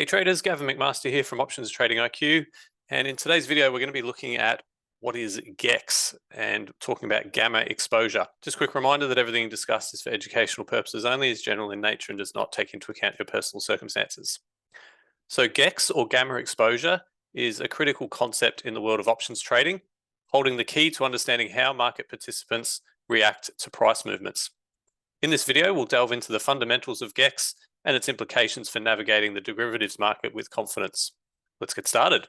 Hey traders, Gavin McMaster here from Options Trading IQ, and in today's video we're going to be looking at what is GEX and talking about gamma exposure. Just a quick reminder that everything discussed is for educational purposes only, is general in nature and does not take into account your personal circumstances. So GEX or gamma exposure is a critical concept in the world of options trading, holding the key to understanding how market participants react to price movements. In this video, we'll delve into the fundamentals of GEX and its implications for navigating the derivatives market with confidence. Let's get started.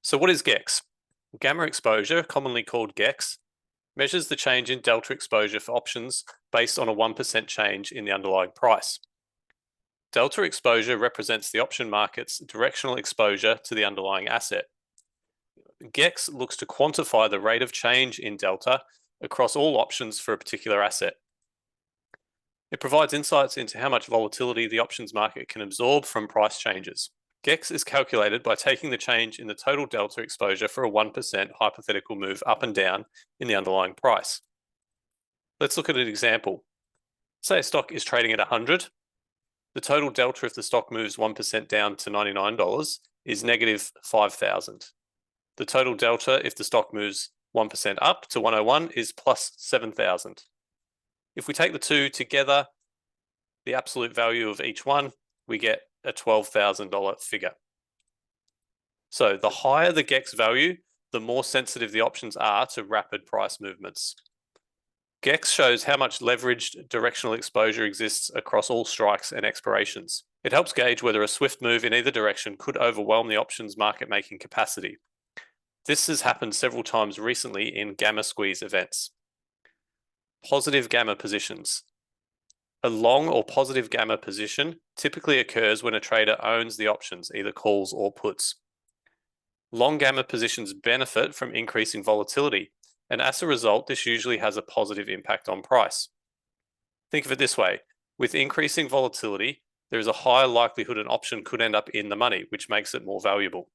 So what is GEX? Gamma exposure, commonly called GEX, measures the change in delta exposure for options based on a 1% change in the underlying price. Delta exposure represents the option market's directional exposure to the underlying asset. GEX looks to quantify the rate of change in delta across all options for a particular asset. It provides insights into how much volatility the options market can absorb from price changes. GEX is calculated by taking the change in the total delta exposure for a 1% hypothetical move up and down in the underlying price. Let's look at an example. Say a stock is trading at 100. The total delta if the stock moves 1% down to $99 is negative 5,000. The total delta if the stock moves 1% up to 101 is plus 7,000. If we take the two together, the absolute value of each one, we get a $12,000 figure. So the higher the GEX value, the more sensitive the options are to rapid price movements. GEX shows how much leveraged directional exposure exists across all strikes and expirations. It helps gauge whether a swift move in either direction could overwhelm the options market-making capacity. This has happened several times recently in gamma squeeze events. Positive gamma positions. A long or positive gamma position typically occurs when a trader owns the options, either calls or puts. Long gamma positions benefit from increasing volatility, and as a result, this usually has a positive impact on price. Think of it this way: with increasing volatility, there is a higher likelihood an option could end up in the money, which makes it more valuable.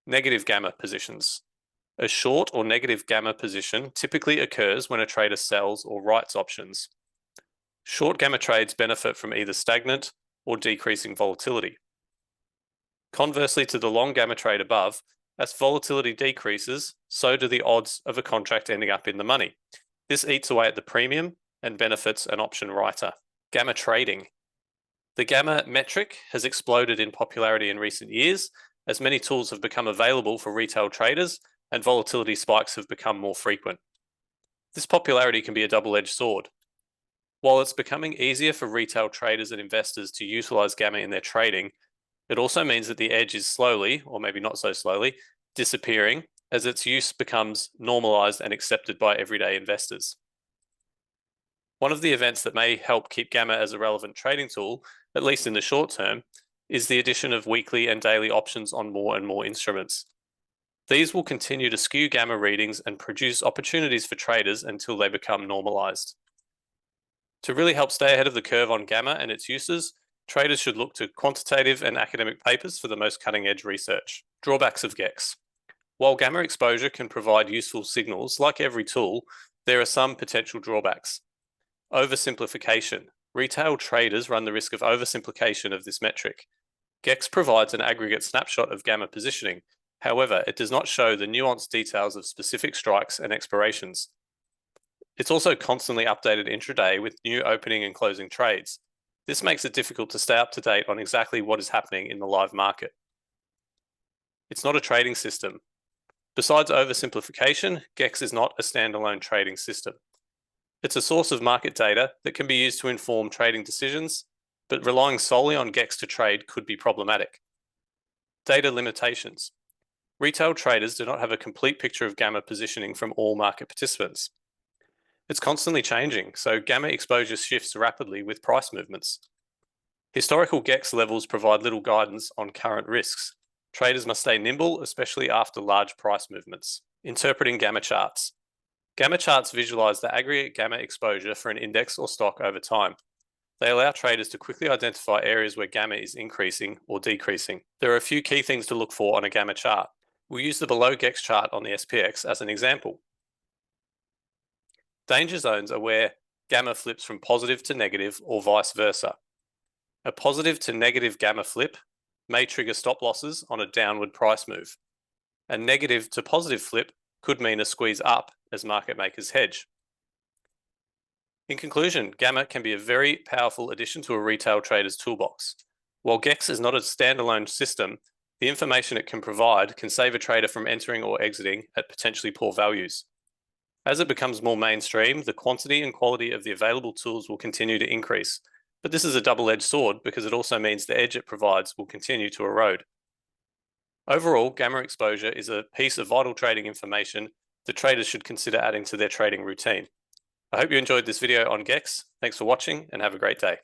Negative gamma positions. A short or negative gamma position typically occurs when a trader sells or writes options. Short gamma trades benefit from either stagnant or decreasing volatility. Conversely to the long gamma trade above, as volatility decreases, so do the odds of a contract ending up in the money. This eats away at the premium and benefits an option writer. Gamma trading. The gamma metric has exploded in popularity in recent years as many tools have become available for retail traders and volatility spikes have become more frequent. This popularity can be a double-edged sword. While it's becoming easier for retail traders and investors to utilize gamma in their trading, it also means that the edge is slowly, or maybe not so slowly, disappearing as its use becomes normalized and accepted by everyday investors. One of the events that may help keep gamma as a relevant trading tool, at least in the short term, is the addition of weekly and daily options on more and more instruments. These will continue to skew gamma readings and produce opportunities for traders until they become normalized. To really help stay ahead of the curve on gamma and its uses, traders should look to quantitative and academic papers for the most cutting-edge research. Drawbacks of GEX. While gamma exposure can provide useful signals, like every tool, there are some potential drawbacks. Oversimplification. Retail traders run the risk of oversimplification of this metric. GEX provides an aggregate snapshot of gamma positioning. However, it does not show the nuanced details of specific strikes and expirations. It's also constantly updated intraday with new opening and closing trades. This makes it difficult to stay up to date on exactly what is happening in the live market. It's not a trading system. Besides oversimplification, GEX is not a standalone trading system. It's a source of market data that can be used to inform trading decisions, but relying solely on GEX to trade could be problematic. Data limitations. Retail traders do not have a complete picture of gamma positioning from all market participants. It's constantly changing, so gamma exposure shifts rapidly with price movements. Historical GEX levels provide little guidance on current risks. Traders must stay nimble, especially after large price movements. Interpreting gamma charts. Gamma charts visualize the aggregate gamma exposure for an index or stock over time. They allow traders to quickly identify areas where gamma is increasing or decreasing. There are a few key things to look for on a gamma chart. We'll use the below GEX chart on the SPX as an example. Danger zones are where gamma flips from positive to negative or vice versa. A positive to negative gamma flip may trigger stop losses on a downward price move. A negative to positive flip could mean a squeeze up as market makers hedge. In conclusion, Gamma can be a very powerful addition to a retail trader's toolbox. While GEX is not a standalone system, the information it can provide can save a trader from entering or exiting at potentially poor values. As it becomes more mainstream, the quantity and quality of the available tools will continue to increase. But this is a double-edged sword because it also means the edge it provides will continue to erode. Overall, Gamma exposure is a piece of vital trading information that traders should consider adding to their trading routine. I hope you enjoyed this video on GEX. Thanks for watching and have a great day.